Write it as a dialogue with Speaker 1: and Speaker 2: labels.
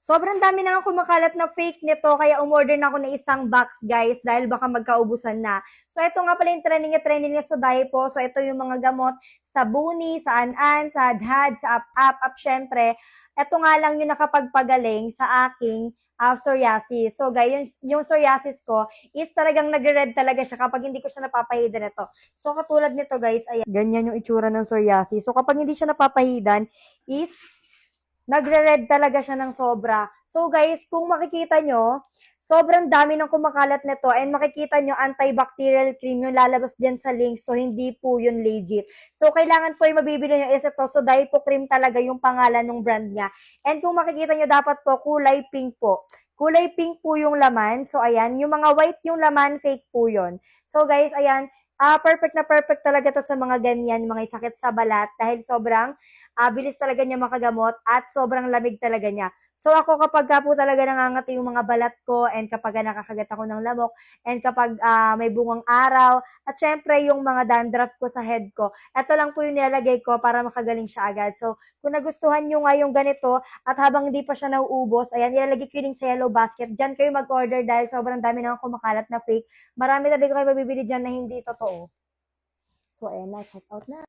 Speaker 1: Sobrang dami na nga kumakalat na fake nito, kaya umorder na ako ng isang box, guys, dahil baka magkaubusan na. So, ito nga pala yung trending na sa Daipo. So, ito yung mga gamot sa Buni, sa An-An, sa Adhad, sa Up, syempre. Ito nga lang yung nakapagpagaling sa aking psoriasis. So, guys, yung psoriasis ko is talagang nagre-red talaga siya kapag hindi ko siya napapahidan ito. So, katulad nito, guys, ayan. Ganyan yung itsura ng psoriasis. So, kapag hindi siya napapahidan, is nagre-red talaga siya ng sobra. So guys, kung makikita nyo, sobrang dami ng kumakalat nito and makikita nyo antibacterial cream yung lalabas dyan sa link. So hindi po yun legit. So kailangan po yung mabibili nyo is ito. So Daipo cream talaga yung pangalan ng brand niya. And kung makikita nyo dapat po kulay pink po. Kulay pink po yung laman. So ayan, yung mga white yung laman, fake po yun. So guys, ayan, perfect na perfect talaga to sa mga ganyan, mga sakit sa balat dahil sobrang bilis talaga niya makagamot at sobrang lamig talaga niya. So ako kapag po talaga nangangati yung mga balat ko and kapag nakakagat ako ng lamok and kapag may bungang araw at syempre yung mga dandruff ko sa head ko, ito lang po yung nilalagay ko para makagaling siya agad. So kung nagustuhan nyo nga yung ganito at habang hindi pa siya nauubos, ayan, ilalagay ko yung sa yellow basket. Diyan kayo mag-order dahil sobrang dami nang kumakalat na fake. Marami talaga kayo mabibili dyan na hindi totoo. So ayan na, check out na.